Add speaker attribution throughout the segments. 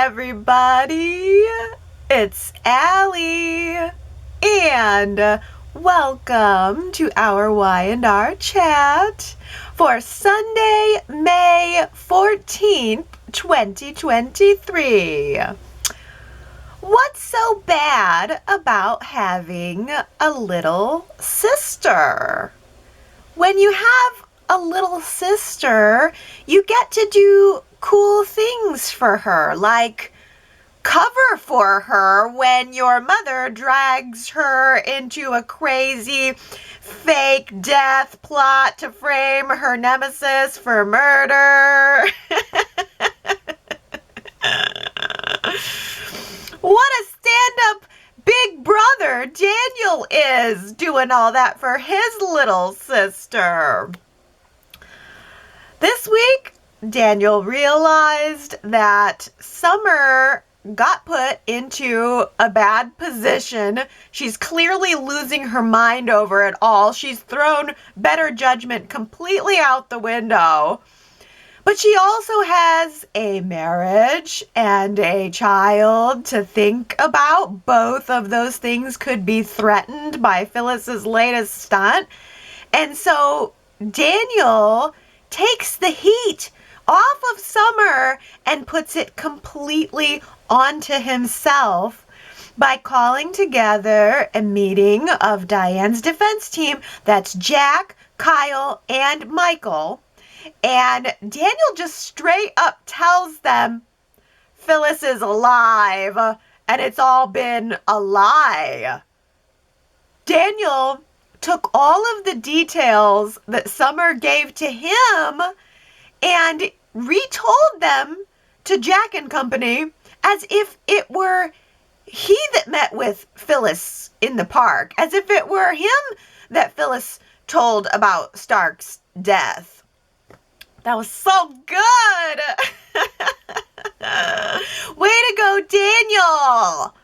Speaker 1: everybody. It's Allie. And welcome to our Y&R Chat for Sunday, May 14th, 2023. What's so bad about having a little sister? When you have a little sister, you get to do cool things for her, like cover for her when your mother drags her into a crazy fake death plot to frame her nemesis for murder. What a stand-up big brother Daniel is, doing all that for his little sister. This week, Daniel realized that Summer got put into a bad position. She's clearly losing her mind over it all. She's thrown better judgment completely out the window. But she also has a marriage and a child to think about. Both of those things could be threatened by Phyllis's latest stunt. And so Daniel takes the heat off of Summer and puts it completely onto himself by calling together a meeting of Diane's defense team. That's Jack, Kyle, and Michael. And Daniel just straight up tells them Phyllis is alive and it's all been a lie. Daniel took all of the details that Summer gave to him and retold them to Jack and company as if it were he that met with Phyllis in the park, as if it were him that Phyllis told about Stark's death. That was so good! Way to go, Daniel!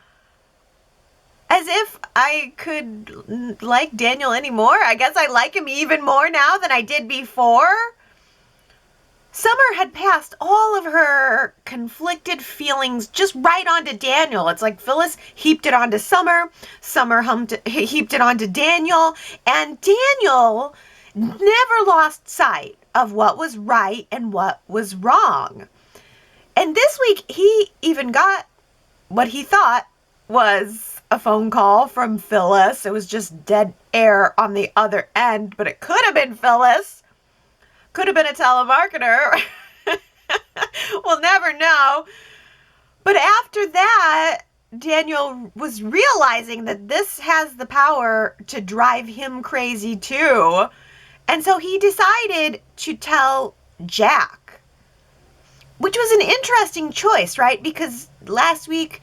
Speaker 1: As if I could like Daniel anymore. I guess I like him even more now than I did before. Summer had passed all of her conflicted feelings just right onto Daniel. It's like Phyllis heaped it onto Summer, Summer heaped it onto Daniel, and Daniel never lost sight of what was right and what was wrong. And this week, he even got what he thought was a phone call from Phyllis. It was just dead air on the other end, but it could have been Phyllis. Could have been a telemarketer. We'll never know. But after that, Daniel was realizing that this has the power to drive him crazy too. And so he decided to tell Jack, which was an interesting choice, right? Because last week,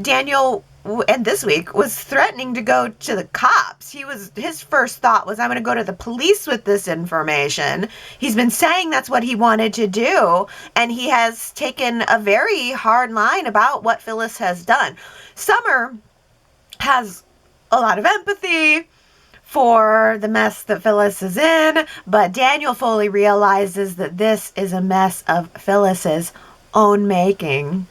Speaker 1: Daniel, and this week, was threatening to go to the cops. His first thought was, I'm going to go to the police with this information. He's been saying that's what he wanted to do, and he has taken a very hard line about what Phyllis has done. Summer has a lot of empathy for the mess that Phyllis is in, but Daniel fully realizes that this is a mess of Phyllis's own making.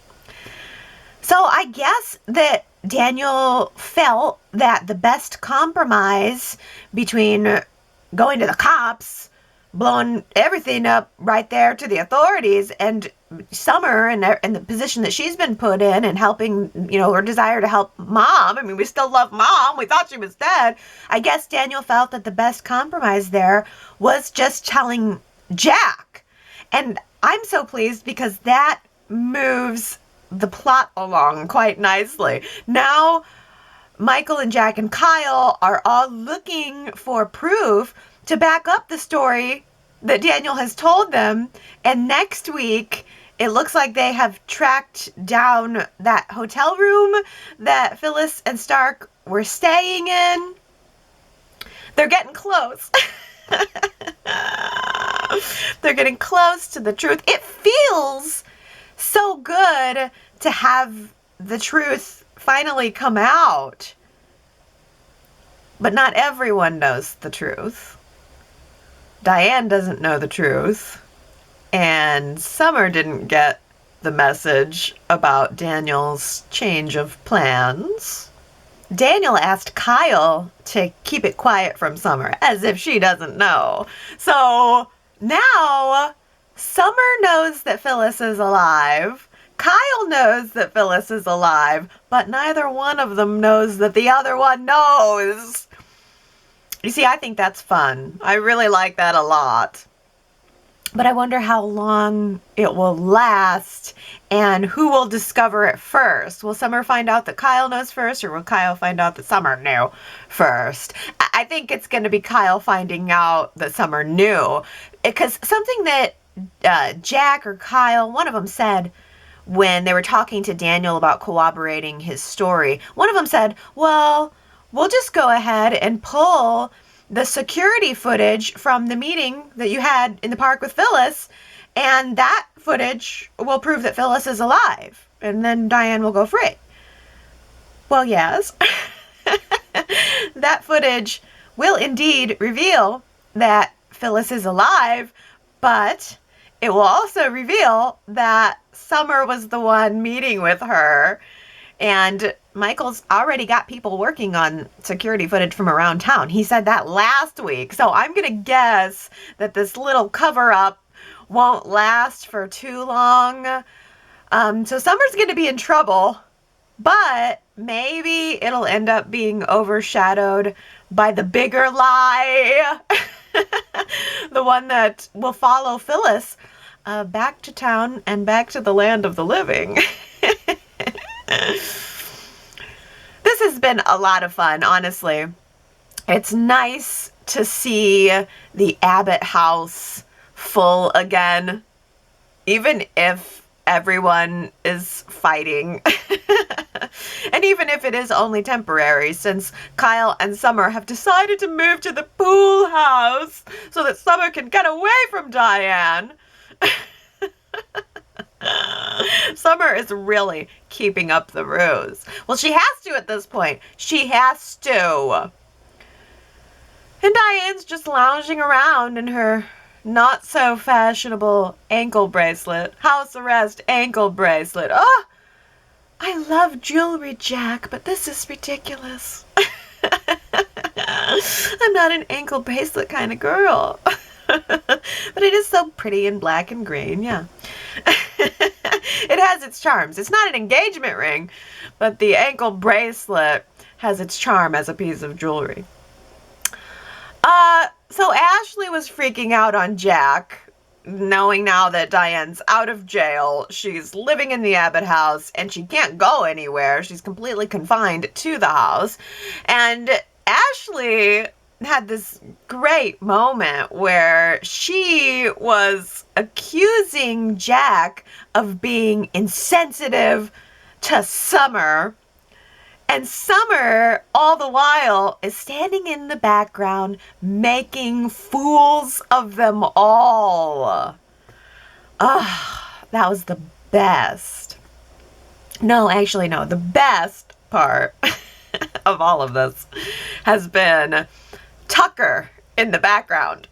Speaker 1: So I guess that Daniel felt that the best compromise between going to the cops, blowing everything up right there to the authorities, and Summer and the position that she's been put in and helping, her desire to help Mom. I mean, we still love Mom. We thought she was dead. I guess Daniel felt that the best compromise there was just telling Jack. And I'm so pleased because that moves the plot along quite nicely. Now, Michael and Jack and Kyle are all looking for proof to back up the story that Daniel has told them. And next week, it looks like they have tracked down that hotel room that Phyllis and Stark were staying in. They're getting close. They're getting close to the truth. It feels so good to have the truth finally come out. But not everyone knows the truth. Diane doesn't know the truth. And Summer didn't get the message about Daniel's change of plans. Daniel asked Kyle to keep it quiet from Summer, as if she doesn't know. So now Summer knows that Phyllis is alive. Kyle knows that Phyllis is alive, but neither one of them knows that the other one knows. You see, I think that's fun. I really like that a lot. But I wonder how long it will last and who will discover it first. Will Summer find out that Kyle knows first, or will Kyle find out that Summer knew first? I think it's going to be Kyle finding out that Summer knew. Because something that Jack or Kyle, one of them said when they were talking to Daniel about corroborating his story, one of them said, well, we'll just go ahead and pull the security footage from the meeting that you had in the park with Phyllis, and that footage will prove that Phyllis is alive, and then Diane will go free. Well, yes, that footage will indeed reveal that Phyllis is alive, but it will also reveal that Summer was the one meeting with her, and Michael's already got people working on security footage from around town. He said that last week. So I'm going to guess that this little cover-up won't last for too long. So Summer's going to be in trouble, but maybe it'll end up being overshadowed by the bigger lie. The one that will follow Phyllis back to town and back to the land of the living. This has been a lot of fun, honestly. It's nice to see the Abbott house full again, even if everyone is fighting. And even if it is only temporary, since Kyle and Summer have decided to move to the pool house so that Summer can get away from Diane. Summer is really keeping up the ruse. Well, she has to at this point. She has to. And Diane's just lounging around in her not so fashionable ankle bracelet. House arrest ankle bracelet. Oh, I love jewelry, Jack, but this is ridiculous. I'm not an ankle bracelet kind of girl. But it is so pretty in black and green, yeah. It has its charms. It's not an engagement ring, but the ankle bracelet has its charm as a piece of jewelry. So Ashley was freaking out on Jack, knowing now that Diane's out of jail. She's living in the Abbott house, and she can't go anywhere. She's completely confined to the house. And Ashley had this great moment where she was accusing Jack of being insensitive to Summer. And Summer, all the while, is standing in the background making fools of them all. That was the best. No, actually, no. The best part of all of this has been Tucker in the background.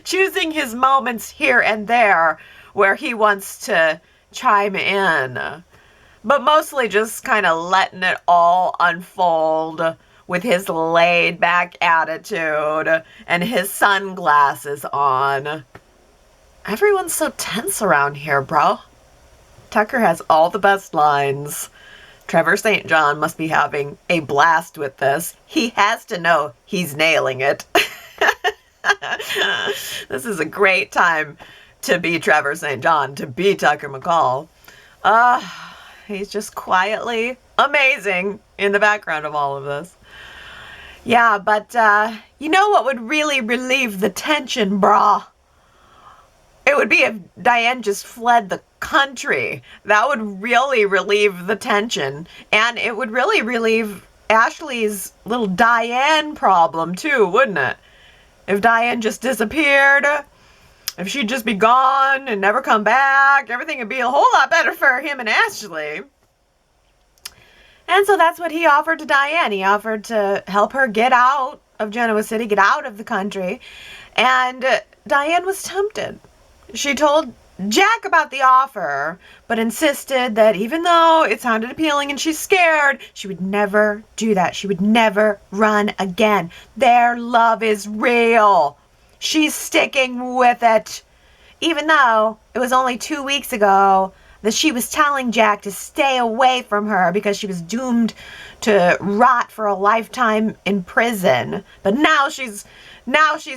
Speaker 1: Choosing his moments here and there where he wants to chime in. But mostly just kind of letting it all unfold with his laid-back attitude and his sunglasses on. Everyone's so tense around here, bro. Tucker has all the best lines. Trevor St. John must be having a blast with this. He has to know he's nailing it. This is a great time to be Trevor St. John, to be Tucker McCall. He's just quietly amazing in the background of all of this. Yeah, but you know what would really relieve the tension, brah? It would be if Diane just fled the country. That would really relieve the tension. And it would really relieve Ashley's little Diane problem too, wouldn't it? If Diane just disappeared, if she'd just be gone and never come back, everything would be a whole lot better for him and Ashley. And so that's what he offered to Diane. He offered to help her get out of Genoa City, get out of the country. And Diane was tempted. She told Jack about the offer, but insisted that even though it sounded appealing and she's scared, she would never do that. She would never run again. Their love is real. She's sticking with it. Even though it was only 2 weeks ago that she was telling Jack to stay away from her because she was doomed to rot for a lifetime in prison. But now she's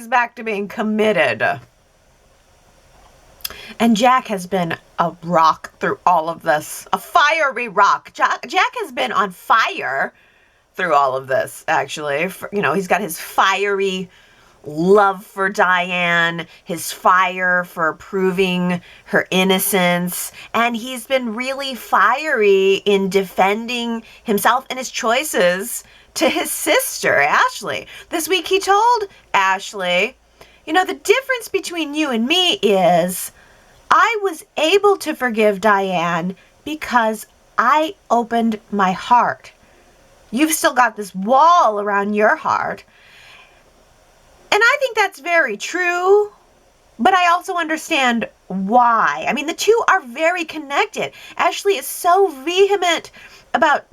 Speaker 1: back to being committed. And Jack has been a rock through all of this. A fiery rock. Jack has been on fire through all of this, actually. He's got his fiery love for Diane, his fire for proving her innocence, and he's been really fiery in defending himself and his choices to his sister, Ashley. This week he told Ashley, the difference between you and me is I was able to forgive Diane because I opened my heart. You've still got this wall around your heart. And I think that's very true, but I also understand why. I mean, the two are very connected. Ashley is so vehement about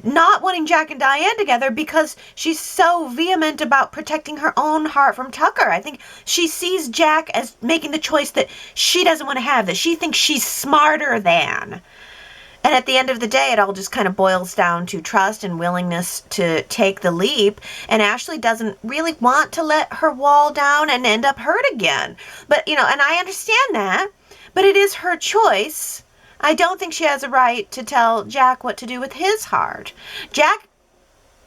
Speaker 1: not wanting Jack and Diane together because she's so vehement about protecting her own heart from Tucker. I think she sees Jack as making the choice that she doesn't want to have, that she thinks she's smarter than. And at the end of the day, it all just kind of boils down to trust and willingness to take the leap. And Ashley doesn't really want to let her wall down and end up hurt again. But, and I understand that, but it is her choice. I don't think she has a right to tell Jack what to do with his heart. Jack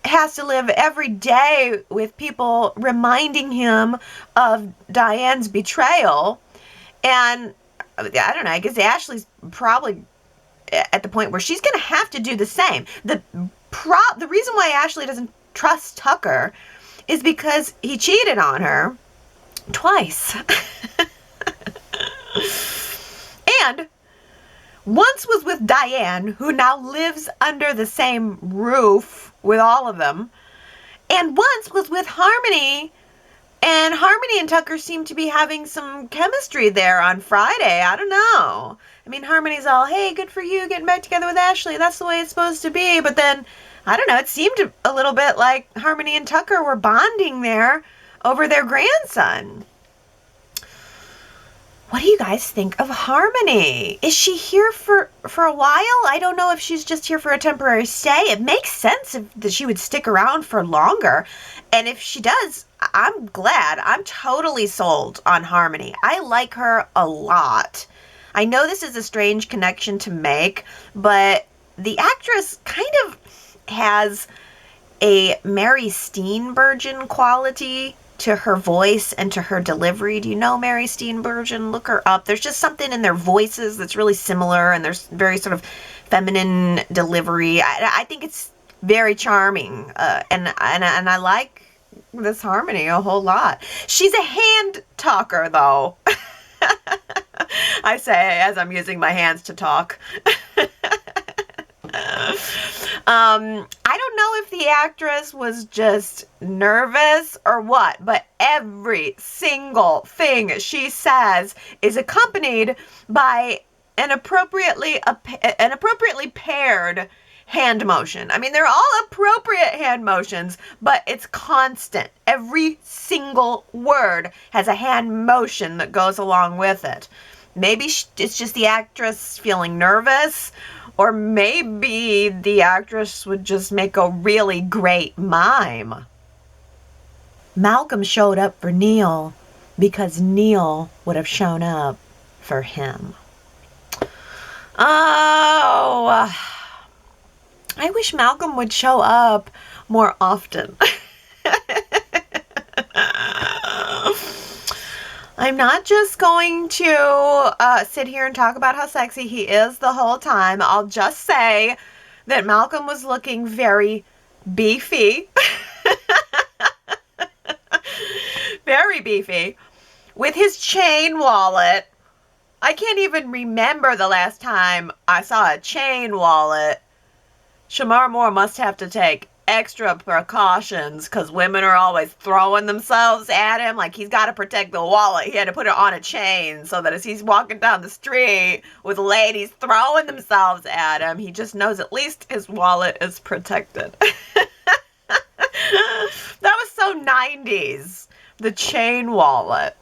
Speaker 1: has to live every day with people reminding him of Diane's betrayal. And I don't know, I guess Ashley's probably at the point where she's going to have to do the same. The reason why Ashley doesn't trust Tucker is because he cheated on her twice. And once was with Diane, who now lives under the same roof with all of them. And once was with Harmony. And Harmony and Tucker seem to be having some chemistry there on Friday. I don't know. I mean, Harmony's all, hey, good for you getting back together with Ashley. That's the way it's supposed to be. But then, I don't know, it seemed a little bit like Harmony and Tucker were bonding there over their grandson. What do you guys think of Harmony? Is she here for a while? I don't know if she's just here for a temporary stay. It makes sense that she would stick around for longer. And if she does, I'm glad. I'm totally sold on Harmony. I like her a lot. I know this is a strange connection to make, but the actress kind of has a Mary Steenburgen quality to her voice and to her delivery. Do you know Mary Steenburgen? Look her up. There's just something in their voices that's really similar, and there's very sort of feminine delivery. I think it's very charming, and I like this Harmony a whole lot. She's a hand talker, though. I say as I'm using my hands to talk. I don't know if the actress was just nervous or what, but every single thing she says is accompanied by an appropriately paired hand motion. I mean, they're all appropriate hand motions, but it's constant. Every single word has a hand motion that goes along with it. Maybe it's just the actress feeling nervous, or maybe the actress would just make a really great mime. Malcolm showed up for Neil because Neil would have shown up for him. Oh, I wish Malcolm would show up more often. I'm not just going to sit here and talk about how sexy he is the whole time. I'll just say that Malcolm was looking very beefy. Very beefy. With his chain wallet. I can't even remember the last time I saw a chain wallet. Shamar Moore must have to take extra precautions because women are always throwing themselves at him. Like, he's got to protect the wallet. He had to put it on a chain so that as he's walking down the street with ladies throwing themselves at him, he just knows at least his wallet is protected. That was so 90s, the chain wallet.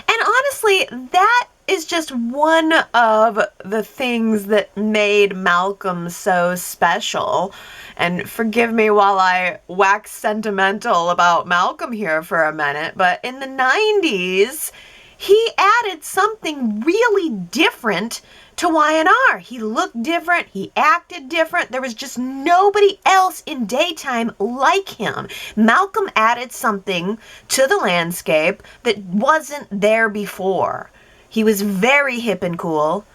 Speaker 1: And honestly, that is just one of the things that made Malcolm so special. And forgive me while I wax sentimental about Malcolm here for a minute, but in the 90s, he added something really different to Y&R. He looked different. He acted different. There was just nobody else in daytime like him. Malcolm added something to the landscape that wasn't there before. He was very hip and cool.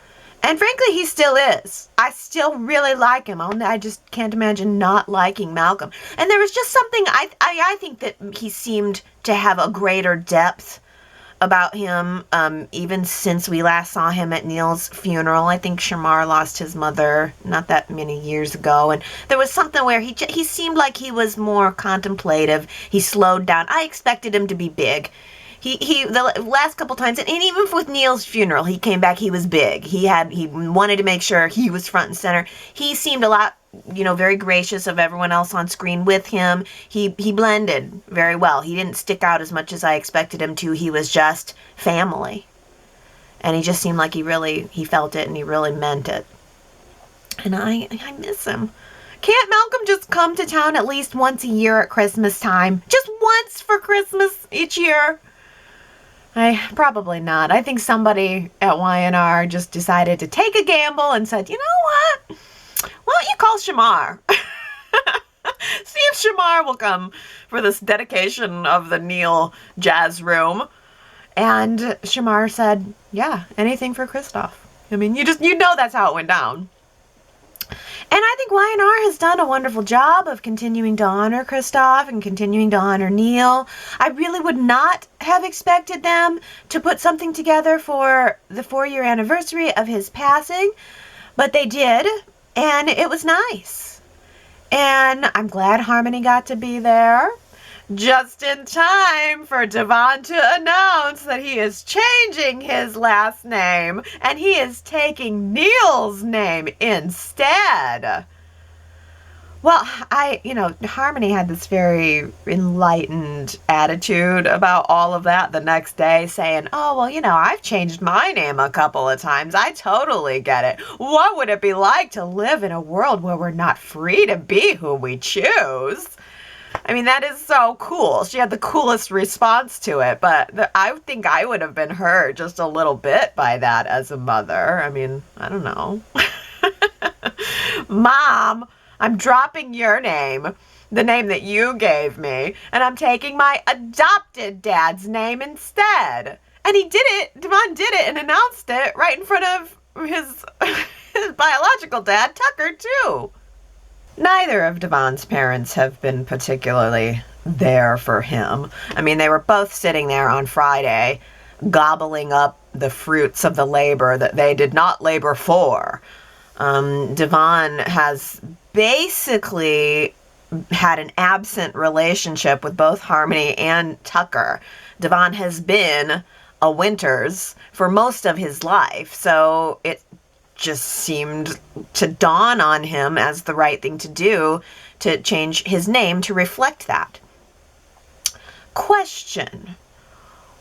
Speaker 1: And frankly, he still is. I still really like him. I just can't imagine not liking Malcolm. And there was just something, I think that he seemed to have a greater depth about him, even since we last saw him at Neil's funeral. I think Shamar lost his mother not that many years ago, and there was something where he seemed like he was more contemplative. He slowed down. I expected him to be big. The last couple times, and even with Neil's funeral, he came back, he was big. He wanted to make sure he was front and center. He seemed a lot, very gracious of everyone else on screen with him. He blended very well. He didn't stick out as much as I expected him to. He was just family. And he just seemed like he felt it and he really meant it. And I miss him. Can't Malcolm just come to town at least once a year at Christmas time? Just once for Christmas each year? Probably not. I think somebody at Y&R just decided to take a gamble and said, you know what? Why don't you call Shamar? See if Shamar will come for this dedication of the Neil Jazz Room. And Shamar said, yeah, anything for Christoph. I mean, you know that's how it went down. And I think Y&R has done a wonderful job of continuing to honor Christoph and continuing to honor Neil. I really would not have expected them to put something together for the 4-year anniversary of his passing, but they did, and it was nice. And I'm glad Harmony got to be there. Just in time for Devon to announce that he is changing his last name and he is taking Neil's name instead. Well, Harmony had this very enlightened attitude about all of that the next day, saying, oh, well, I've changed my name a couple of times. I totally get it. What would it be like to live in a world where we're not free to be who we choose? I mean, that is so cool. She had the coolest response to it, but I think I would have been hurt just a little bit by that as a mother. I mean, I don't know. Mom, I'm dropping your name, the name that you gave me, and I'm taking my adopted dad's name instead. And he did it, Devon did it and announced it right in front of his biological dad, Tucker, too. Neither of Devon's parents have been particularly there for him. I mean, they were both sitting there on Friday, gobbling up the fruits of the labor that they did not labor for. Devon has basically had an absent relationship with both Harmony and Tucker. Devon has been a Winters for most of his life, so it just seemed to dawn on him as the right thing to do to change his name to reflect that. Question: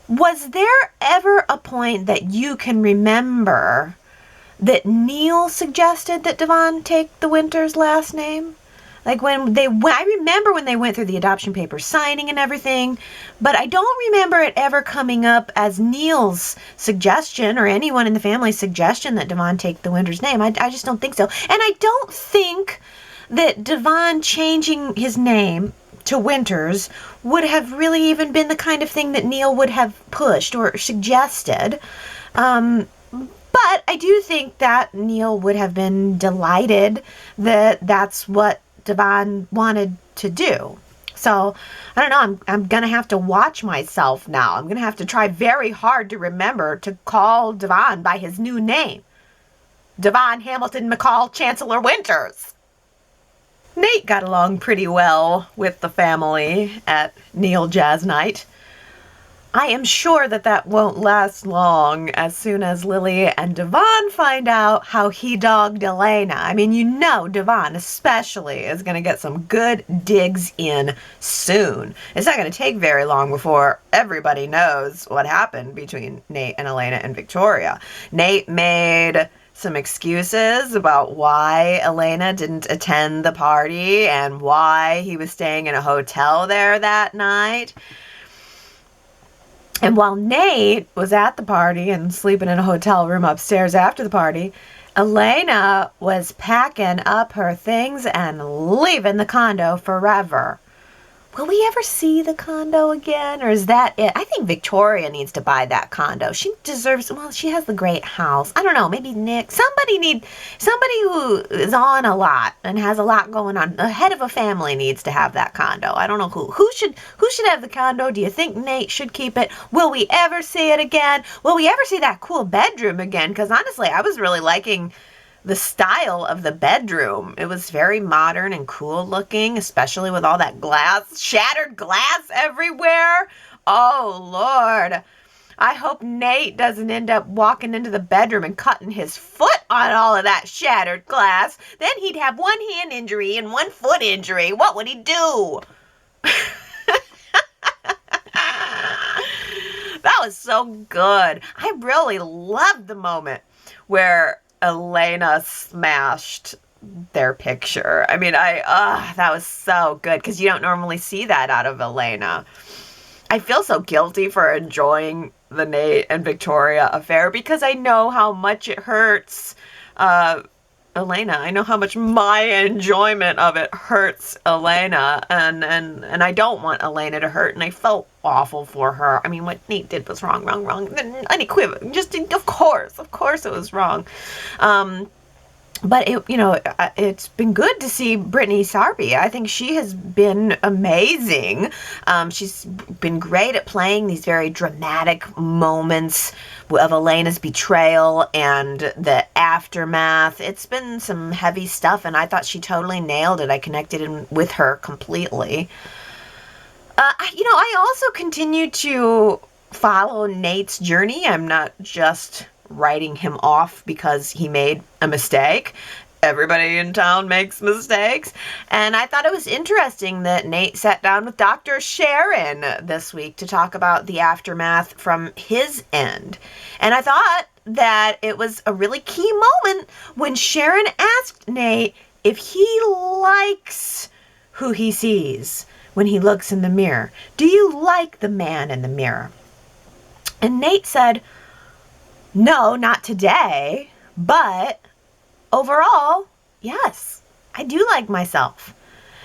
Speaker 1: was there ever a point that you can remember that Neil suggested that Devon take the Winters last name? Like I remember when they went through the adoption papers signing and everything, but I don't remember it ever coming up as Neil's suggestion or anyone in the family's suggestion that Devon take the Winters name. I just don't think so. And I don't think that Devon changing his name to Winters would have really even been the kind of thing that Neil would have pushed or suggested. But I do think that Neil would have been delighted that that's what Devon wanted to do. So, I don't know, I'm going to have to watch myself now. I'm going to have to try very hard to remember to call Devon by his new name. Devon Hamilton McCall Chancellor Winters. Nate got along pretty well with the family at Neil Jazz Night. I am sure that won't last long as soon as Lily and Devon find out how he dogged Elena. I mean, you know Devon especially is going to get some good digs in soon. It's not going to take very long before everybody knows what happened between Nate and Elena and Victoria. Nate made some excuses about why Elena didn't attend the party and why he was staying in a hotel there that night. And while Nate was at the party and sleeping in a hotel room upstairs after the party, Elena was packing up her things and leaving the condo forever. Will we ever see the condo again, or is that it? I think Victoria needs to buy that condo. She deserves, well, she has the great house. I don't know, maybe Nick. Somebody who is on a lot and has a lot going on. The head of a family needs to have that condo. I don't know who. Who should have the condo? Do you think Nate should keep it? Will we ever see it again? Will we ever see that cool bedroom again? Because honestly, I was really liking the style of the bedroom. It was very modern and cool looking, especially with all that glass, shattered glass everywhere. Oh, Lord. I hope Nate doesn't end up walking into the bedroom and cutting his foot on all of that shattered glass. Then he'd have one hand injury and one foot injury. What would he do? That was so good. I really loved the moment where Elena smashed their picture. I mean, that was so good because you don't normally see that out of Elena. I feel so guilty for enjoying the Nate and Victoria affair because I know how much it hurts Elena. I know how much my enjoyment of it hurts Elena, and I don't want Elena to hurt, and I felt awful for her. I mean, what Nate did was wrong. Unequivocal. Just, of course it was wrong. But it's been good to see Brittany Sarby. I think she has been amazing. She's been great at playing these very dramatic moments of Elena's betrayal and the aftermath. It's been some heavy stuff, and I thought she totally nailed it. I connected with her completely. I also continue to follow Nate's journey. I'm not just writing him off because he made a mistake. Everybody in town makes mistakes. And I thought it was interesting that Nate sat down with Dr. Sharon this week to talk about the aftermath from his end. And I thought that it was a really key moment when Sharon asked Nate if he likes who he sees when he looks in the mirror. Do you like the man in the mirror? And Nate said, no, not today, but overall, yes, I do like myself.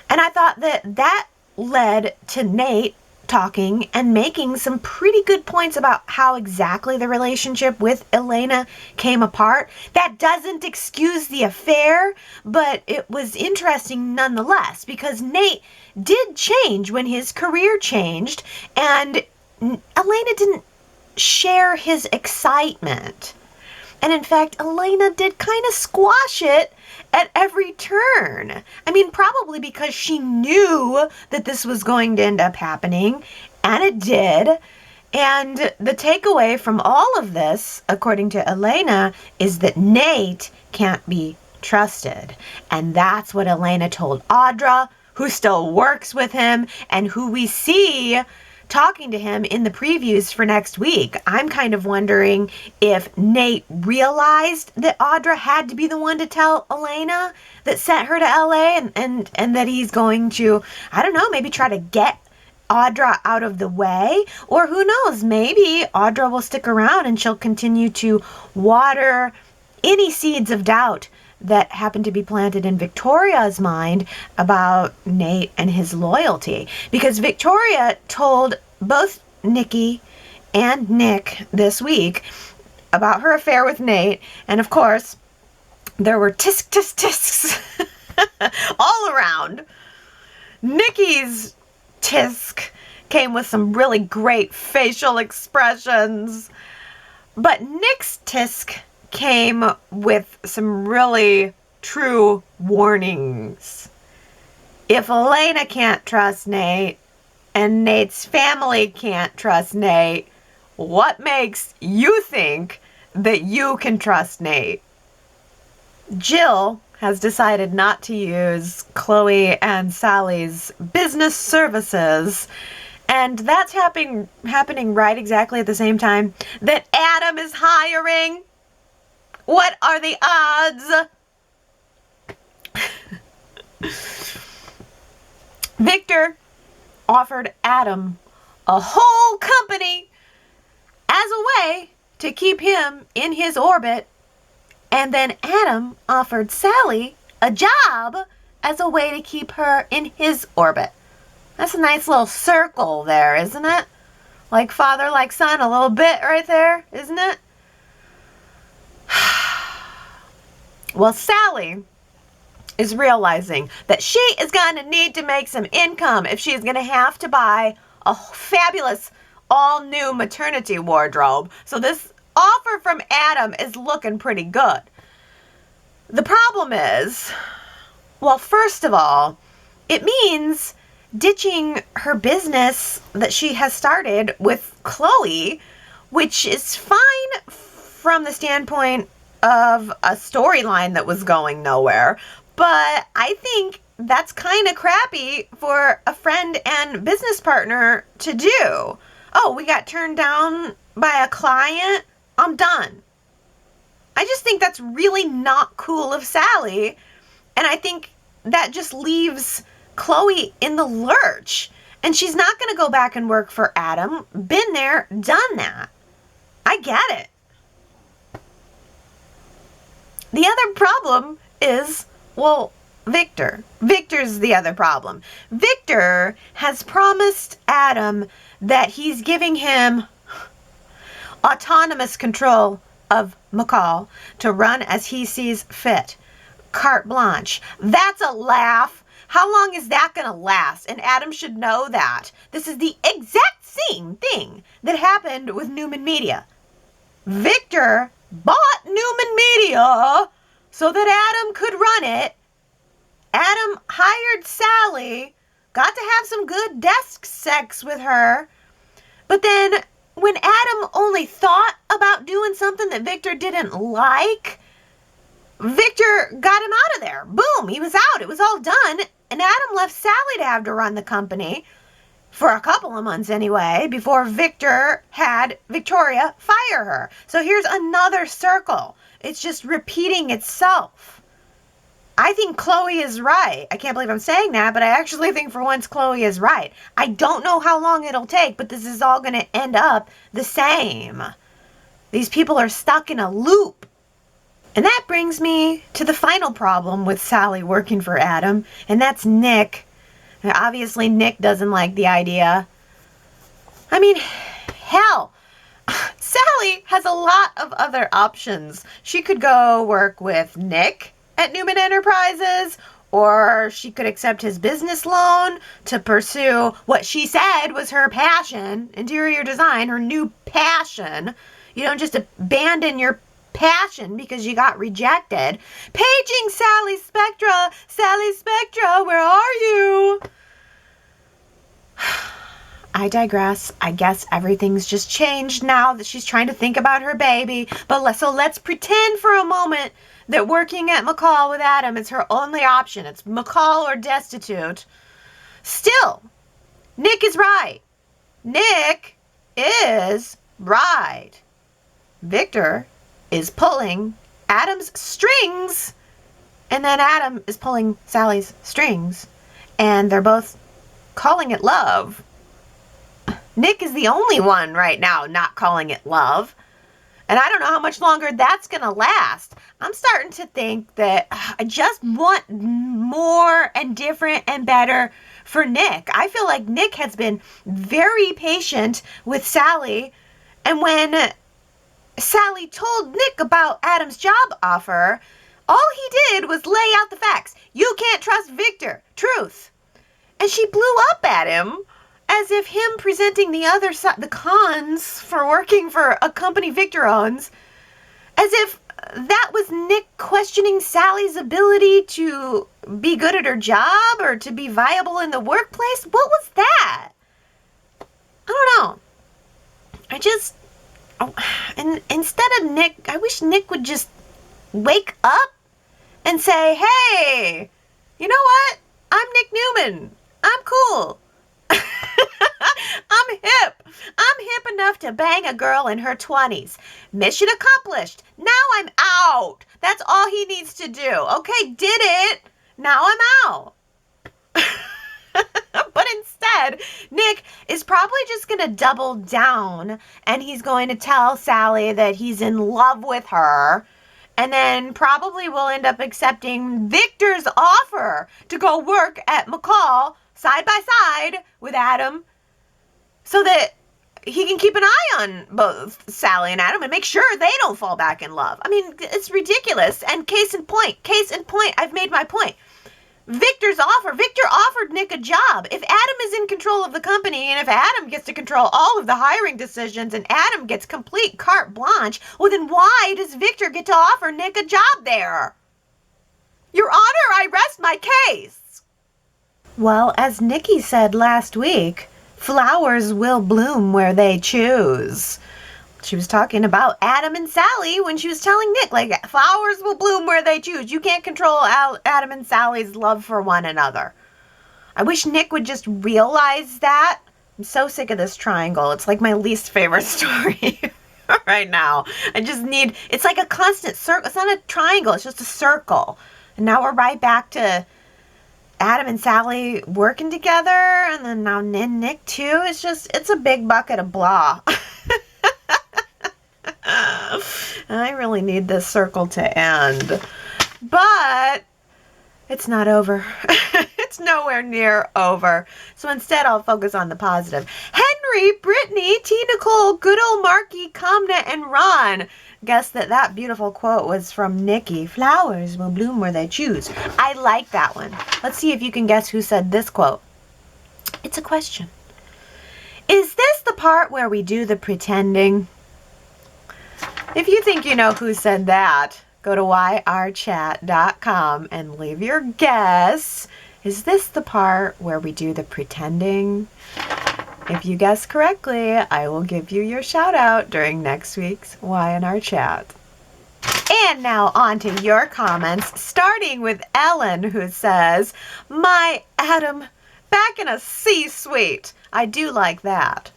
Speaker 1: And I thought that led to Nate talking and making some pretty good points about how exactly the relationship with Elena came apart. That doesn't excuse the affair, but it was interesting nonetheless because Nate did change when his career changed, and Elena didn't share his excitement. And in fact, Elena did kind of squash it at every turn. I mean, probably because she knew that this was going to end up happening, and it did. And the takeaway from all of this, according to Elena, is that Nate can't be trusted. And that's what Elena told Audra, who still works with him and who we see talking to him in the previews for next week. I'm kind of wondering if Nate realized that Audra had to be the one to tell Elena that sent her to LA and that he's going to, I don't know, maybe try to get Audra out of the way. Or who knows, maybe Audra will stick around and she'll continue to water any seeds of doubt that happened to be planted in Victoria's mind about Nate and his loyalty. Because Victoria told both Nikki and Nick this week about her affair with Nate. And of course, there were tisks all around. Nikki's tisk came with some really great facial expressions. But Nick's tisk came with some really true warnings. if Elena can't trust Nate and Nate's family can't trust Nate, what makes you think that you can trust Nate? Jill has decided not to use Chloe and Sally's business services, and that's happening right exactly at the same time that Adam is hiring. What are the odds? Victor offered Adam a whole company as a way to keep him in his orbit, and then Adam offered Sally a job as a way to keep her in his orbit. That's a nice little circle there, isn't it? Like father, like son, a little bit right there, isn't it? Well, Sally is realizing that she is going to need to make some income if she's going to have to buy a fabulous all-new maternity wardrobe. So this offer from Adam is looking pretty good. The problem is, well, first of all, it means ditching her business that she has started with Chloe, which is fine from the standpoint of a storyline that was going nowhere. But I think that's kind of crappy for a friend and business partner to do. Oh, we got turned down by a client? I'm done. I just think that's really not cool of Sally. And I think that just leaves Chloe in the lurch. And she's not going to go back and work for Adam. Been there, done that. I get it. The other problem is, well, Victor. Victor's the other problem. Victor has promised Adam that he's giving him autonomous control of McCall to run as he sees fit. Carte blanche. That's a laugh. How long is that going to last? And Adam should know that. This is the exact same thing that happened with Newman Media. Victor bought Newman Media so that Adam could run it. Adam hired Sally, got to have some good desk sex with her. But then when Adam only thought about doing something that Victor didn't like, Victor got him out of there. Boom, he was out. It was all done. And Adam left Sally to have to run the company for a couple of months anyway, before Victor had Victoria fire her. So here's another circle. It's just repeating itself. I think Chloe is right. I can't believe I'm saying that, but I actually think for once Chloe is right. I don't know how long it'll take, but this is all going to end up the same. These people are stuck in a loop. And that brings me to the final problem with Sally working for Adam, and that's Nick. Obviously, Nick doesn't like the idea. I mean, hell, Sally has a lot of other options. She could go work with Nick at Newman Enterprises, or she could accept his business loan to pursue what she said was her passion, interior design, her new passion. You don't just abandon your passion because you got rejected. Paging Sally Spectra. Sally Spectra, where are you? I digress. I guess everything's just changed now that she's trying to think about her baby. But let's pretend for a moment that working at McCall with Adam is her only option. It's McCall or destitute. Still, Nick is right. Nick is right. Victor is pulling Adam's strings, and then Adam is pulling Sally's strings, and they're both calling it love. Nick is the only one right now not calling it love, and I don't know how much longer that's going to last. I'm starting to think that I just want more and different and better for Nick. I feel like Nick has been very patient with Sally, and when Sally told Nick about Adam's job offer, all he did was lay out the facts. You can't trust Victor. Truth. And she blew up at him as if him presenting the other side, the cons for working for a company Victor owns, as if that was Nick questioning Sally's ability to be good at her job or to be viable in the workplace? What was that? I don't know. And instead of Nick, I wish Nick would just wake up and say, hey, you know what? I'm Nick Newman. I'm cool. I'm hip. I'm hip enough to bang a girl in her 20s. Mission accomplished. Now I'm out. That's all he needs to do. Okay, did it. Now I'm out. But instead, Nick is probably just going to double down and he's going to tell Sally that he's in love with her. And then probably will end up accepting Victor's offer to go work at McCall side by side with Adam so that he can keep an eye on both Sally and Adam and make sure they don't fall back in love. I mean, it's ridiculous. And case in point, I've made my point. Victor offered Nick a job. If Adam is in control of the company and if Adam gets to control all of the hiring decisions and Adam gets complete carte blanche, well then why does Victor get to offer Nick a job there? Your Honor, I rest my case. Well, as Nikki said last week, flowers will bloom where they choose. She was talking about Adam and Sally when she was telling Nick, like, flowers will bloom where they choose. You can't control Adam and Sally's love for one another. I wish Nick would just realize that. I'm so sick of this triangle. It's like my least favorite story right now. It's like a constant circle. It's not a triangle. It's just a circle. And now we're right back to Adam and Sally working together. And then now Nick too. It's a big bucket of blah. I really need this circle to end. But it's not over. It's nowhere near over. So instead, I'll focus on the positive. Henry, Brittany, T. Nicole, good old Marky, Kamna, and Ron. Guess that beautiful quote was from Nikki. Flowers will bloom where they choose. I like that one. Let's see if you can guess who said this quote. It's a question. Is this the part where we do the pretending? If you think you know who said that, go to yrchat.com and leave your guess. Is this the part where we do the pretending? If you guess correctly, I will give you your shout out during next week's Y&R Chat. And now on to your comments, starting with Ellen, who says, my Adam, back in a C-suite. I do like that.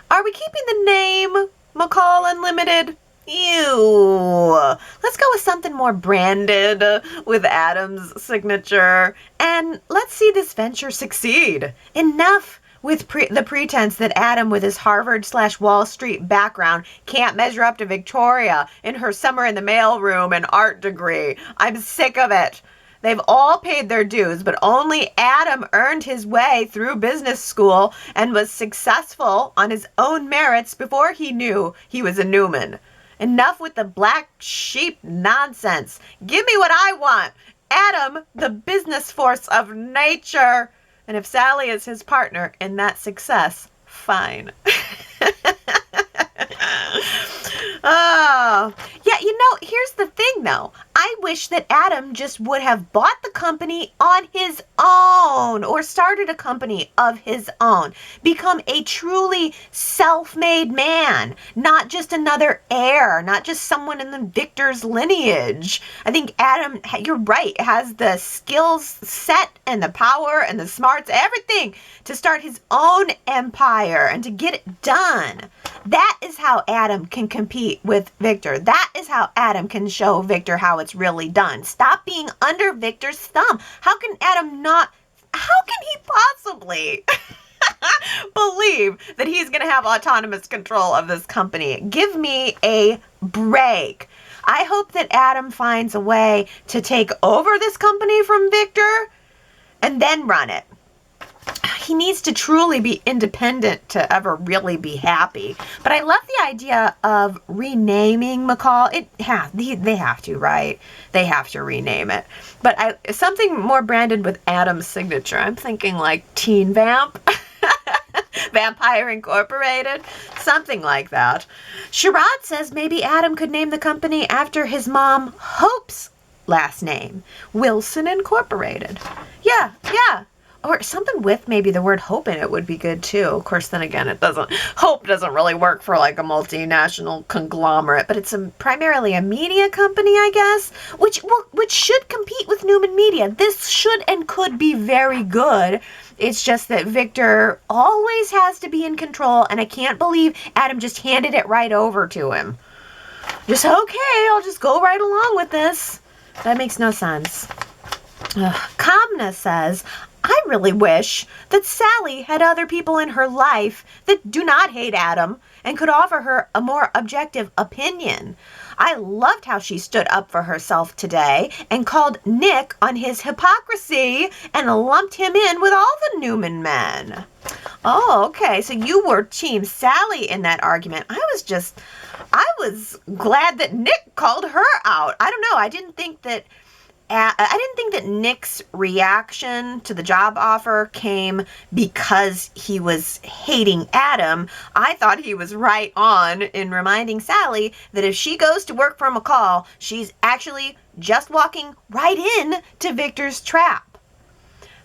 Speaker 1: Are we keeping the name McCall Unlimited? Ew. Let's go with something more branded with Adam's signature. And let's see this venture succeed. Enough with the pretense that Adam, with his Harvard/Wall Street background, can't measure up to Victoria in her summer in the mailroom and art degree. I'm sick of it. They've all paid their dues, but only Adam earned his way through business school and was successful on his own merits before he knew he was a Newman. Enough with the black sheep nonsense. Give me what I want. Adam, the business force of nature. And if Sally is his partner in that success, fine. Oh, yeah, here's the thing, though. I wish that Adam just would have bought the company on his own or started a company of his own. Become a truly self-made man, not just another heir, not just someone in the Victor's lineage. I think Adam, you're right, has the skills set and the power and the smarts, everything to start his own empire and to get it done. That is how Adam can compete with Victor. That is how Adam can show Victor how it's really done. Stop being under Victor's thumb. How can he possibly believe that he's going to have autonomous control of this company? Give me a break. I hope that Adam finds a way to take over this company from Victor and then run it. He needs to truly be independent to ever really be happy. But I love the idea of renaming McCall. They have to, right? They have to rename it. But something more branded with Adam's signature. I'm thinking like Teen Vamp. Vampire Incorporated. Something like that. Sherrod says maybe Adam could name the company after his mom, Hope's last name. Wilson Incorporated. Yeah. Or something with maybe the word hope in it would be good too. Of course, then again, hope doesn't really work for like a multinational conglomerate, but it's primarily a media company, I guess, which should compete with Newman Media. This should and could be very good. It's just that Victor always has to be in control, and I can't believe Adam just handed it right over to him. Just, okay, I'll just go right along with this. That makes no sense. Kamna says, I really wish that Sally had other people in her life that do not hate Adam and could offer her a more objective opinion. I loved how she stood up for herself today and called Nick on his hypocrisy and lumped him in with all the Newman men. Oh, okay. So you were Team Sally in that argument. I was glad that Nick called her out. I don't know. I didn't think that Nick's reaction to the job offer came because he was hating Adam. I thought he was right on in reminding Sally that if she goes to work for McCall, she's actually just walking right in to Victor's trap.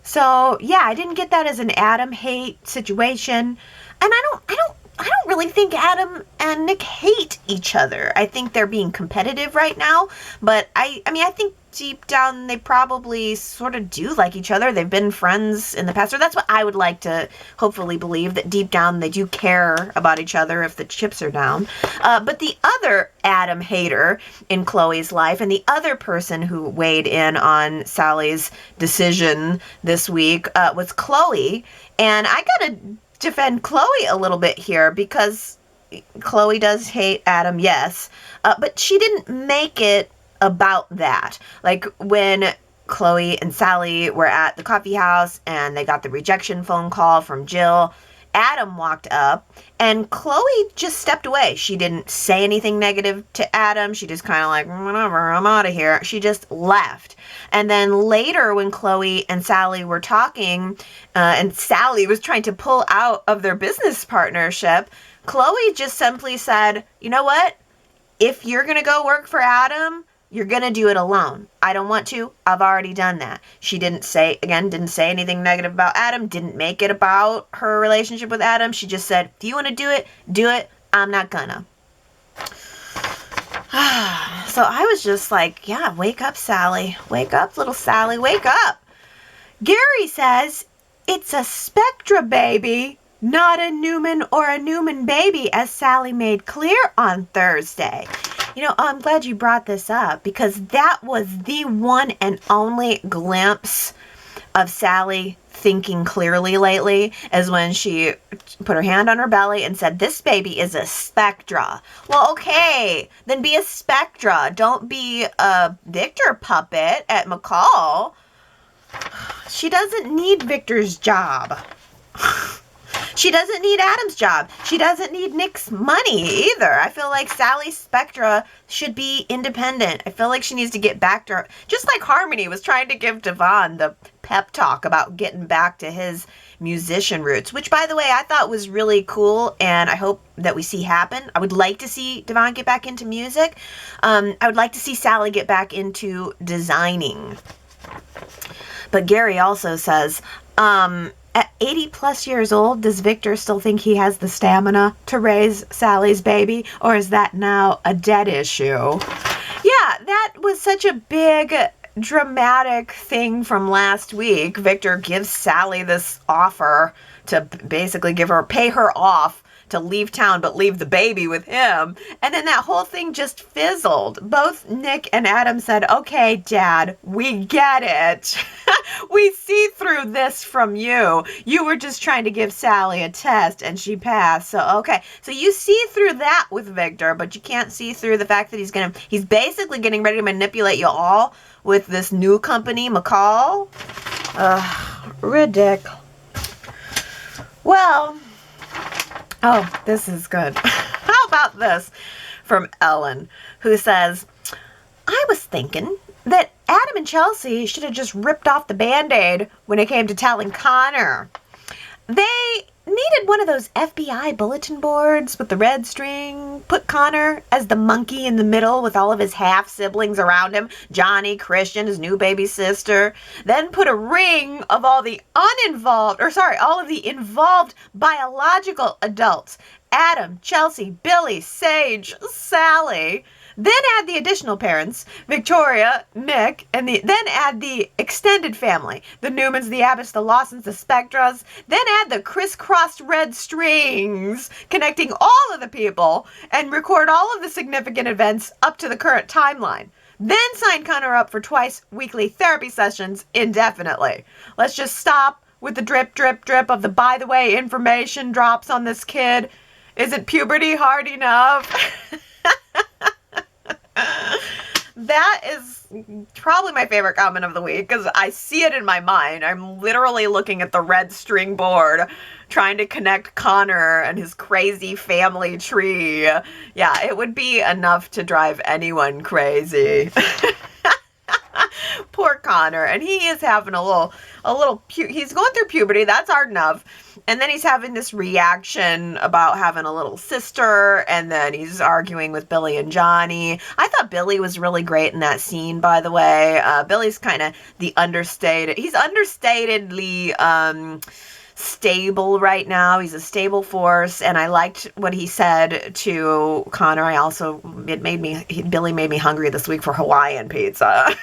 Speaker 1: So, yeah, I didn't get that as an Adam hate situation. And I don't really think Adam and Nick hate each other. I think they're being competitive right now, but I think deep down they probably sort of do like each other. They've been friends in the past, or that's what I would like to hopefully believe, that deep down they do care about each other if the chips are down. But the other Adam hater in Chloe's life, and the other person who weighed in on Sally's decision this week was Chloe. And I gotta defend Chloe a little bit here, because Chloe does hate Adam, yes, but she didn't make it about that. Like when Chloe and Sally were at the coffee house and they got the rejection phone call from Jill, Adam walked up and Chloe just stepped away. She didn't say anything negative to Adam. She just kind of like, whatever, I'm out of here. She just left. And then later when Chloe and Sally were talking, and Sally was trying to pull out of their business partnership, Chloe just simply said, you know what? If you're going to go work for Adam, you're going to do it alone. I don't want to. I've already done that. She didn't say anything negative about Adam, didn't make it about her relationship with Adam. She just said, if you want to do it, do it. I'm not gonna. So I was just like, yeah, wake up, Sally. Wake up, little Sally. Wake up. Gary says, it's a Spectra baby, not a Newman or a Newman baby, as Sally made clear on Thursday. You know, I'm glad you brought this up, because that was the one and only glimpse of Sally thinking clearly lately, is when she put her hand on her belly and said, this baby is a Spectra. Well, okay, then be a Spectra. Don't be a Victor puppet at McCall. She doesn't need Victor's job. She doesn't need Adam's job. She doesn't need Nick's money either. I feel like Sally Spectra should be independent. I feel like she needs to get back to her. Just like Harmony was trying to give Devon the pep talk about getting back to his musician roots, which, by the way, I thought was really cool, and I hope that we see happen. I would like to see Devon get back into music. I would like to see Sally get back into designing. But Gary also says, at 80 plus years old, does Victor still think he has the stamina to raise Sally's baby? Or is that now a dead issue? Yeah, that was such a big, dramatic thing from last week. Victor gives Sally this offer to basically pay her off to leave town, but leave the baby with him. And then that whole thing just fizzled. Both Nick and Adam said, okay, Dad, we get it. We see through this from you. You were just trying to give Sally a test and she passed. So, okay. So you see through that with Victor, but you can't see through the fact that he's basically getting ready to manipulate you all with this new company, McCall. Ridiculous. Well, oh, this is good. How about this from Ellen, who says, I was thinking that Adam and Chelsea should have just ripped off the Band-Aid when it came to telling Connor. They needed one of those FBI bulletin boards with the red string. Put Connor as the monkey in the middle with all of his half-siblings around him. Johnny, Christian, his new baby sister. Then put a ring of all of the involved biological adults. Adam, Chelsea, Billy, Sage, Sally. Then add the additional parents, Victoria, Nick, and then add the extended family, the Newmans, the Abbotts, the Lawsons, the Spectras. Then add the crisscrossed red strings connecting all of the people and record all of the significant events up to the current timeline. Then sign Connor up for twice weekly therapy sessions indefinitely. Let's just stop with the drip, drip, drip of the by the way information drops on this kid. Isn't puberty hard enough? That is probably my favorite comment of the week because I see it in my mind. I'm literally looking at the red string board trying to connect Connor and his crazy family tree. Yeah, it would be enough to drive anyone crazy. Poor Connor. And he is having he's going through puberty. That's hard enough. And then he's having this reaction about having a little sister. And then he's arguing with Billy and Johnny. I thought Billy was really great in that scene, by the way. Billy's kind of he's understatedly, stable right now. He's a stable force, and I liked what he said to Connor. Billy made me hungry this week for Hawaiian pizza.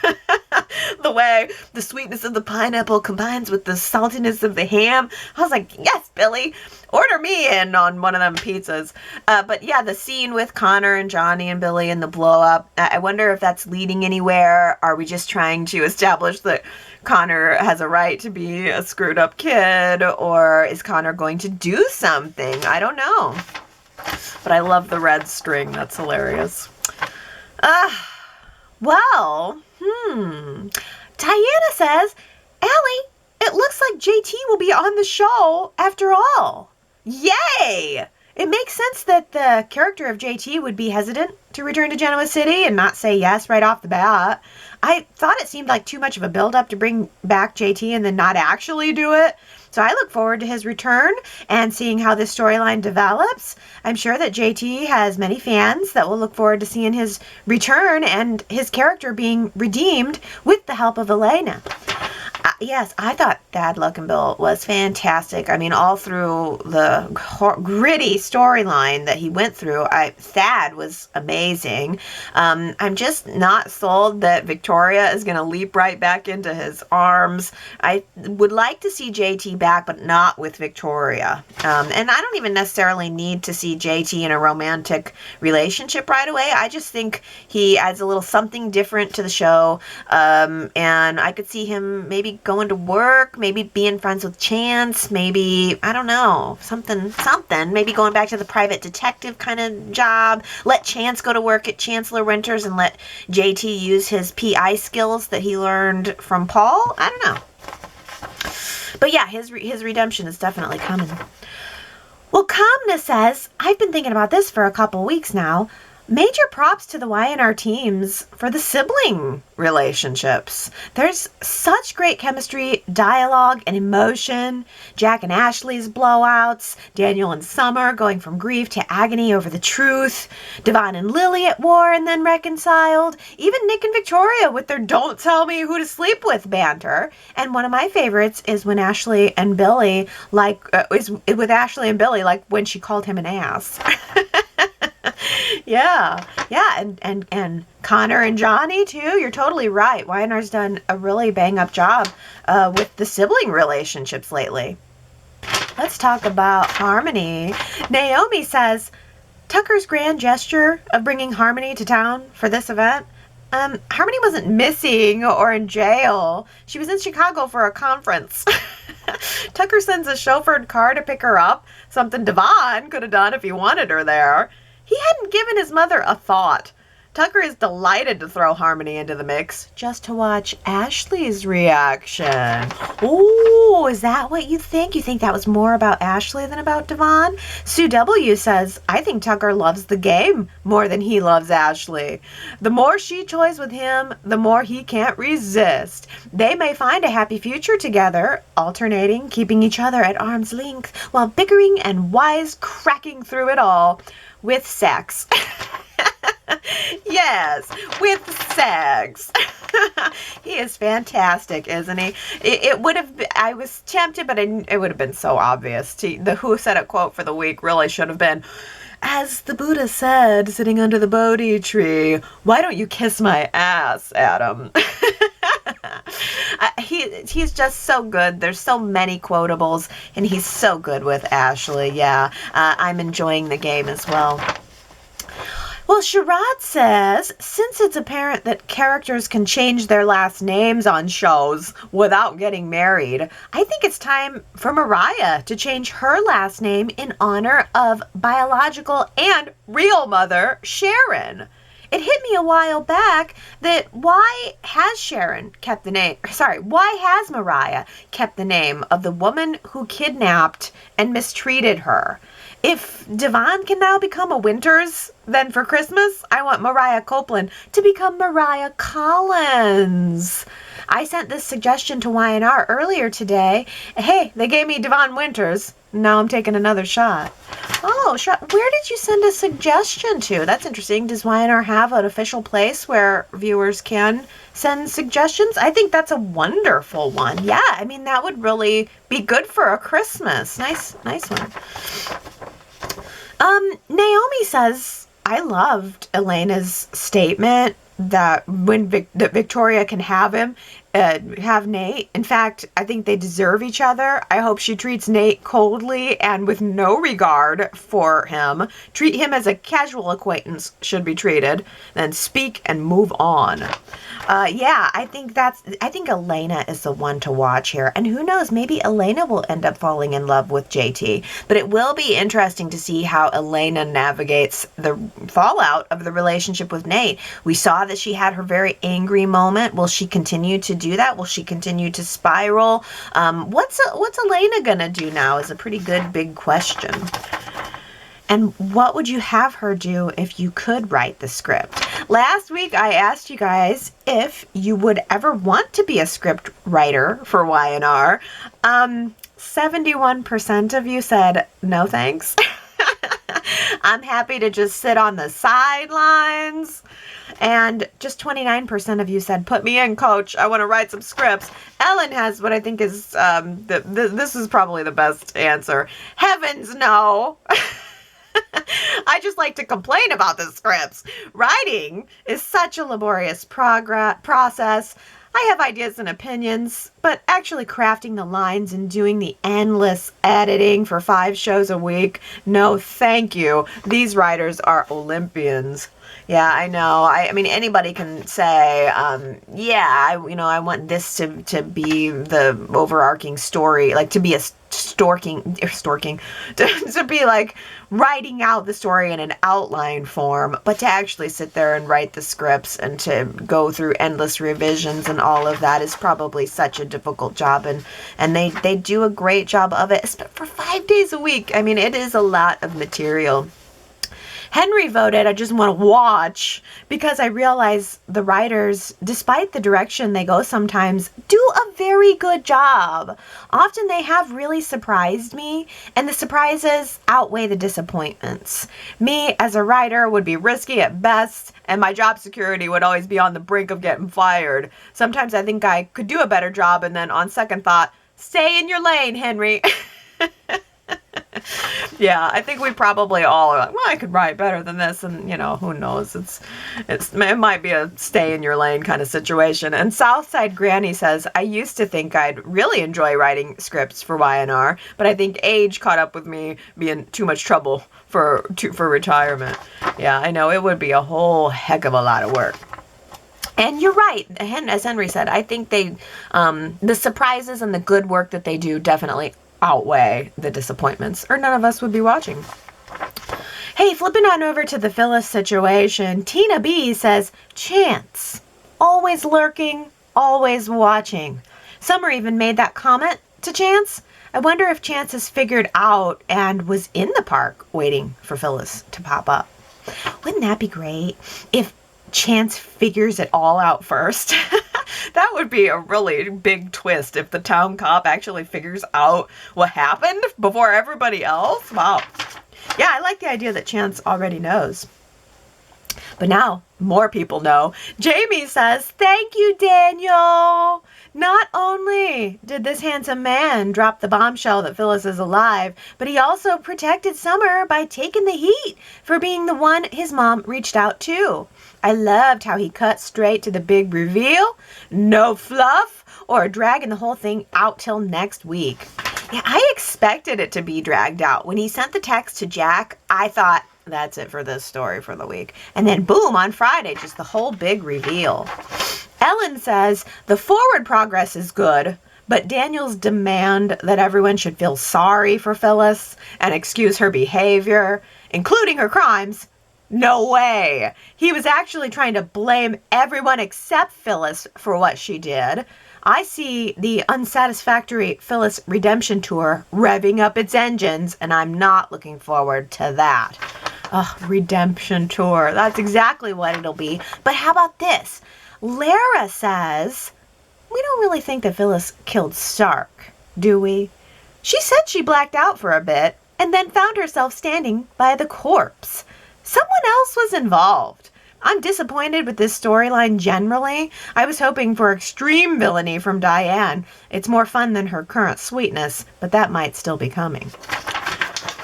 Speaker 1: The way the sweetness of the pineapple combines with the saltiness of the ham. I was like, yes, Billy, order me in on one of them pizzas. But yeah, the scene with Connor and Johnny and Billy and the blow up, I wonder if that's leading anywhere. Are we just trying to establish that Connor has a right to be a screwed up kid, or is Connor going to do something? I don't know. But I love the red string. That's hilarious. Diana says, Allie, it looks like JT will be on the show after all. Yay! It makes sense that the character of JT would be hesitant to return to Genoa City and not say yes right off the bat. I thought it seemed like too much of a build-up to bring back JT and then not actually do it. So I look forward to his return and seeing how this storyline develops. I'm sure that JT has many fans that will look forward to seeing his return and his character being redeemed with the help of Elena. Yes, I thought Thad Luckenbill was fantastic. I mean, all through the gritty storyline that he went through, Thad was amazing. I'm just not sold that Victoria is going to leap right back into his arms. I would like to see JT back, but not with Victoria. And I don't even necessarily need to see JT in a romantic relationship right away. I just think he adds a little something different to the show. And I could see him maybe going to work, maybe being friends with Chance, maybe, I don't know, something, maybe going back to the private detective kind of job. Let Chance go to work at Chancellor Winters and let JT use his PI skills that he learned from Paul. I don't know. But yeah, his redemption is definitely coming. Well, Kamna says, I've been thinking about this for a couple weeks now. Major props to the Y&R teams for the sibling relationships. There's such great chemistry, dialogue, and emotion. Jack and Ashley's blowouts, Daniel and Summer going from grief to agony over the truth, Devon and Lily at war and then reconciled, even Nick and Victoria with their don't tell me who to sleep with banter. And one of my favorites is when Ashley and Billy, like when she called him an ass. Yeah, and Connor and Johnny too. You're totally right. Y&R's done a really bang-up job with the sibling relationships lately. Let's talk about Harmony. Naomi says, Tucker's grand gesture of bringing Harmony to town for this event. Harmony wasn't missing or in jail. She was in Chicago for a conference. Tucker sends a chauffeured car to pick her up, something Devon could have done if he wanted her there. He hadn't given his mother a thought. Tucker is delighted to throw Harmony into the mix just to watch Ashley's reaction. Ooh, is that what you think? You think that was more about Ashley than about Devon? Sue W. says, I think Tucker loves the game more than he loves Ashley. The more she toys with him, the more he can't resist. They may find a happy future together, alternating, keeping each other at arm's length while bickering and wise-cracking through it all with sex. Yes, with sex. He is fantastic, isn't he? It would have been, I was tempted, but it would have been so obvious. The Who Said It quote for the week really should have been, as the Buddha said, sitting under the Bodhi tree, why don't you kiss my ass, Adam? He's just so good. There's so many quotables, and he's so good with Ashley. Yeah, I'm enjoying the game as well. Well, Sherrod says, since it's apparent that characters can change their last names on shows without getting married, I think it's time for Mariah to change her last name in honor of biological and real mother, Sharon. It hit me a while back that why has Mariah kept the name of the woman who kidnapped and mistreated her? If Devon can now become a Winters, then for Christmas, I want Mariah Copeland to become Mariah Collins. I sent this suggestion to Y&R earlier today. Hey, they gave me Devon Winters. Now I'm taking another shot. Oh, where did you send a suggestion to? That's interesting. Does Y&R have an official place where viewers can send suggestions? I think that's a wonderful one. Yeah, I mean, that would really be good for a Christmas. Nice one. Naomi says, I loved Elena's statement that that Victoria can have Nate. In fact, I think they deserve each other. I hope she treats Nate coldly and with no regard for him. Treat him as a casual acquaintance should be treated. Then speak and move on. Yeah, I think Elena is the one to watch here. And who knows, maybe Elena will end up falling in love with JT. But it will be interesting to see how Elena navigates the fallout of the relationship with Nate. We saw that she had her very angry moment. Will she continue to do that? Will she continue to spiral? What's Elena gonna do now is a pretty good big question. And what would you have her do if you could write the script? Last week, I asked you guys if you would ever want to be a script writer for Y&R. 71% of you said, no thanks. I'm happy to just sit on the sidelines. And just 29% of you said, put me in, coach. I want to write some scripts. Ellen has what I think is, this is probably the best answer. Heavens no. I just like to complain about the scripts. Writing is such a laborious process. I have ideas and opinions, but actually crafting the lines and doing the endless editing for 5 shows a week, no thank you. These writers are Olympians. Yeah, I know. I mean, anybody can say, I want this to be the overarching story, like to be a to be like writing out the story in an outline form, but to actually sit there and write the scripts and to go through endless revisions and all of that is probably such a difficult job, and they do a great job of it for 5 days a week. I mean, it is a lot of material. Henry voted, I just want to watch, because I realize the writers, despite the direction they go sometimes, do a very good job. Often they have really surprised me, and the surprises outweigh the disappointments. Me, as a writer, would be risky at best, and my job security would always be on the brink of getting fired. Sometimes I think I could do a better job, and then on second thought, stay in your lane, Henry. Yeah, I think we probably all are like, well, I could write better than this, and who knows? It might be a stay in your lane kind of situation. And Southside Granny says, I used to think I'd really enjoy writing scripts for Y&R, but I think age caught up with me being too much trouble for retirement. Yeah, I know, it would be a whole heck of a lot of work. And you're right, as Henry said, I think the surprises and the good work that they do definitely outweigh the disappointments, or none of us would be watching. Hey, flipping on over to the Phyllis situation, Tina B says, Chance, always lurking, always watching. Summer even made that comment to Chance. I wonder if Chance has figured out and was in the park waiting for Phyllis to pop up. Wouldn't that be great if Chance figures it all out first? That would be a really big twist if the town cop actually figures out what happened before everybody else. Wow. Yeah, I like the idea that Chance already knows. But now more people know. Jamie says, thank you, Daniel. Not only did this handsome man drop the bombshell that Phyllis is alive, but he also protected Summer by taking the heat for being the one his mom reached out to. I loved how he cut straight to the big reveal. No fluff or dragging the whole thing out till next week. Yeah, I expected it to be dragged out. When he sent the text to Jack, I thought, that's it for this story for the week. And then boom, on Friday, just the whole big reveal. Ellen says, the forward progress is good, but Daniel's demand that everyone should feel sorry for Phyllis and excuse her behavior, including her crimes, no way. He was actually trying to blame everyone except Phyllis for what she did. I see the unsatisfactory Phyllis redemption tour revving up its engines, and I'm not looking forward to that. Redemption tour. That's exactly what it'll be. But how about this? Lara says, we don't really think that Phyllis killed Stark, do we? She said she blacked out for a bit and then found herself standing by the corpse. Someone else was involved. I'm disappointed with this storyline generally. I was hoping for extreme villainy from Diane. It's more fun than her current sweetness, but that might still be coming.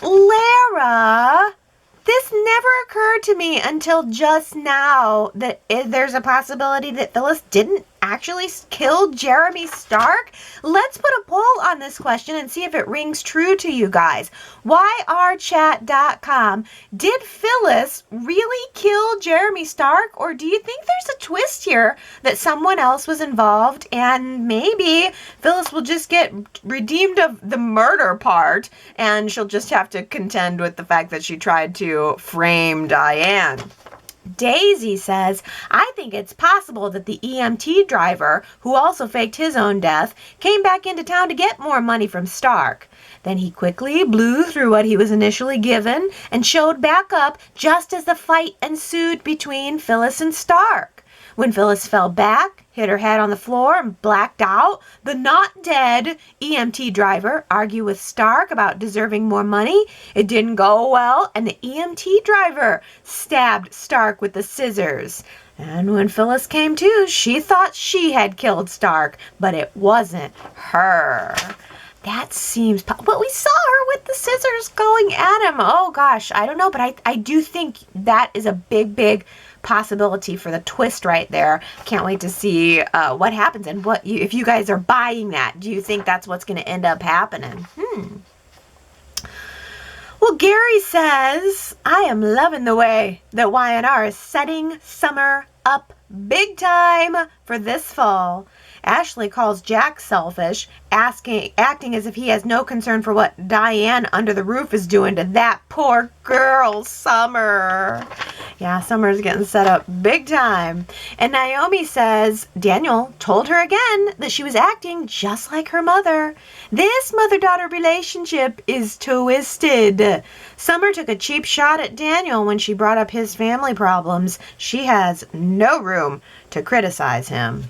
Speaker 1: Lara, this never occurred to me until just now that there's a possibility that Phyllis didn't actually kill Jeremy Stark. Let's put a poll on this question and see if it rings true to you guys. YRChat.com. Did Phyllis really kill Jeremy Stark, or do you think there's a twist here that someone else was involved and maybe Phyllis will just get redeemed of the murder part and she'll just have to contend with the fact that she tried to frame Diane? Daisy says, I think it's possible that the EMT driver, who also faked his own death, came back into town to get more money from Stark. Then he quickly blew through what he was initially given and showed back up just as the fight ensued between Phyllis and Stark. When Phyllis fell back, hit her head on the floor, and blacked out, the not dead EMT driver argued with Stark about deserving more money. It didn't go well, and the EMT driver stabbed Stark with the scissors. And when Phyllis came to, she thought she had killed Stark, but it wasn't her. That seems... But we saw her with the scissors going at him. Oh, gosh, I don't know, but I do think that is a big, big possibility for the twist right there. Can't wait to see what happens and if you guys are buying that. Do you think that's what's going to end up happening? Well, Gary says, I am loving the way that Y&R is setting Summer up big time for this fall. Ashley calls Jack selfish, acting as if he has no concern for what Diane under the roof is doing to that poor girl, Summer. Yeah, Summer's getting set up big time. And Naomi says Daniel told her again that she was acting just like her mother. This mother-daughter relationship is twisted. Summer took a cheap shot at Daniel when she brought up his family problems. She has no room to criticize him.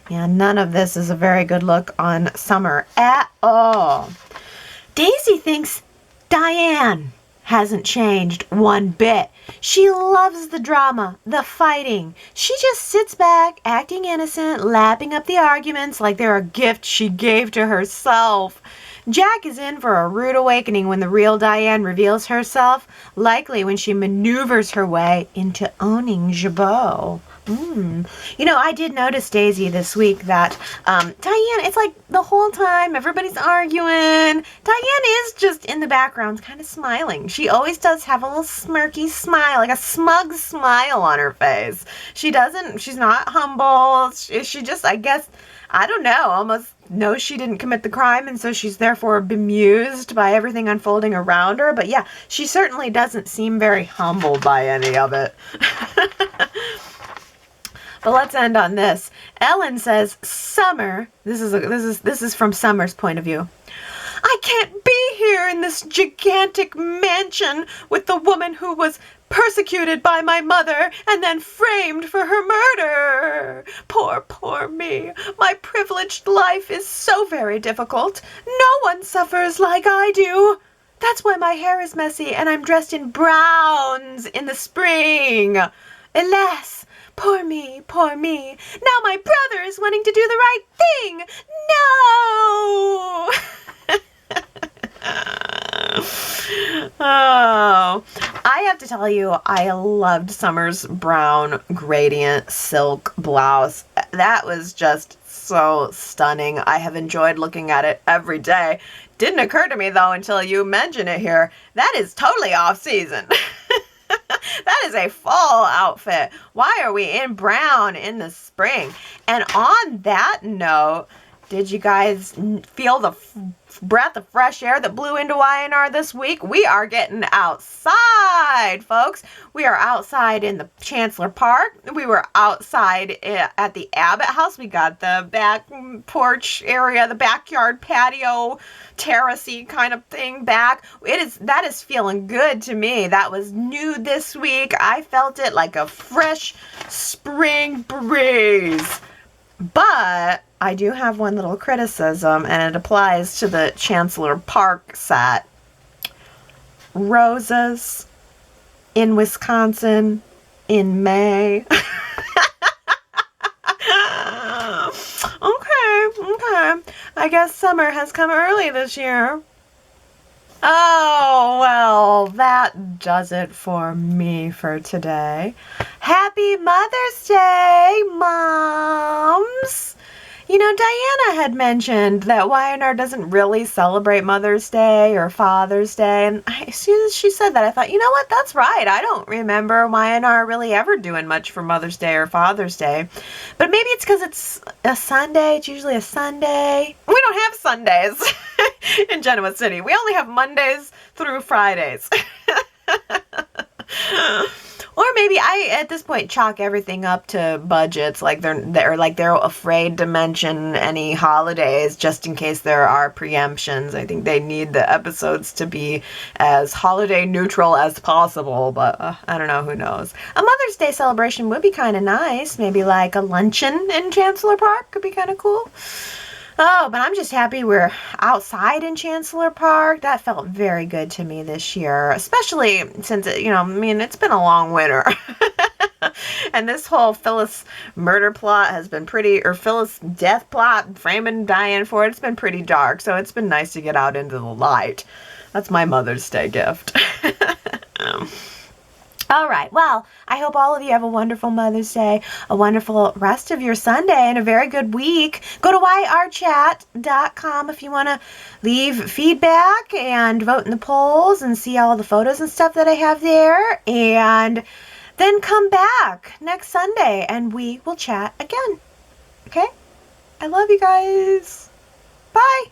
Speaker 1: Yeah, none of this is a very good look on Summer at all. Daisy thinks Diane hasn't changed one bit. She loves the drama, the fighting. She just sits back, acting innocent, lapping up the arguments like they're a gift she gave to herself. Jack is in for a rude awakening when the real Diane reveals herself, likely when she maneuvers her way into owning Jabot. You know, I did notice, Daisy, this week that Diane, it's like the whole time everybody's arguing, Diane is just in the background kind of smiling. She always does have a little smirky smile, like a smug smile on her face. She's not humble. She just, I guess, I don't know, almost knows she didn't commit the crime, and so she's therefore bemused by everything unfolding around her. But yeah, she certainly doesn't seem very humbled by any of it. But let's end on this. Ellen says, Summer, this is from Summer's point of view. I can't be here in this gigantic mansion with the woman who was persecuted by my mother and then framed for her murder. Poor me. My privileged life is so very difficult. No one suffers like I do. That's why my hair is messy and I'm dressed in browns in the spring. Alas, poor me, poor me. Now my brother is wanting to do the right thing. No! Oh, I have to tell you, I loved Summer's brown gradient silk blouse. That was just so stunning. I have enjoyed looking at it every day. Didn't occur to me, though, until you mention it here. That is totally off season. That is a fall outfit. Why are we in brown in the spring? And on that note, did you guys feel the breath of fresh air that blew into Y&R this week? We are getting outside, folks. We are outside in the Chancellor Park. We were outside at the Abbott house. We got the back porch area, the backyard patio, terracey kind of thing back. That is feeling good to me. That was new this week. I felt it like a fresh spring breeze. But I do have one little criticism, and it applies to the Chancellor Park set. Roses in Wisconsin in May. Okay. I guess summer has come early this year. Oh, well, that does it for me for today. Happy Mother's Day, moms! You know, Diana had mentioned that Y&R doesn't really celebrate Mother's Day or Father's Day, and as soon as she said that, I thought, you know what, that's right. I don't remember Y&R really ever doing much for Mother's Day or Father's Day, but maybe it's because it's a Sunday. It's usually a Sunday. We don't have Sundays in Genoa City. We only have Mondays through Fridays. Or maybe I, at this point, chalk everything up to budgets. Like they're afraid to mention any holidays just in case there are preemptions. I think they need the episodes to be as holiday neutral as possible. But I don't know. Who knows? A Mother's Day celebration would be kind of nice. Maybe like a luncheon in Chancellor Park could be kind of cool. Oh, but I'm just happy we're outside in Chancellor Park. That felt very good to me this year, especially since, it's been a long winter. And this whole Phyllis murder plot has been Phyllis death plot, framing Diane for it's been pretty dark. So it's been nice to get out into the light. That's my Mother's Day gift. All right. Well, I hope all of you have a wonderful Mother's Day, a wonderful rest of your Sunday, and a very good week. Go to yrchat.com if you want to leave feedback and vote in the polls and see all the photos and stuff that I have there. And then come back next Sunday and we will chat again. Okay? I love you guys. Bye.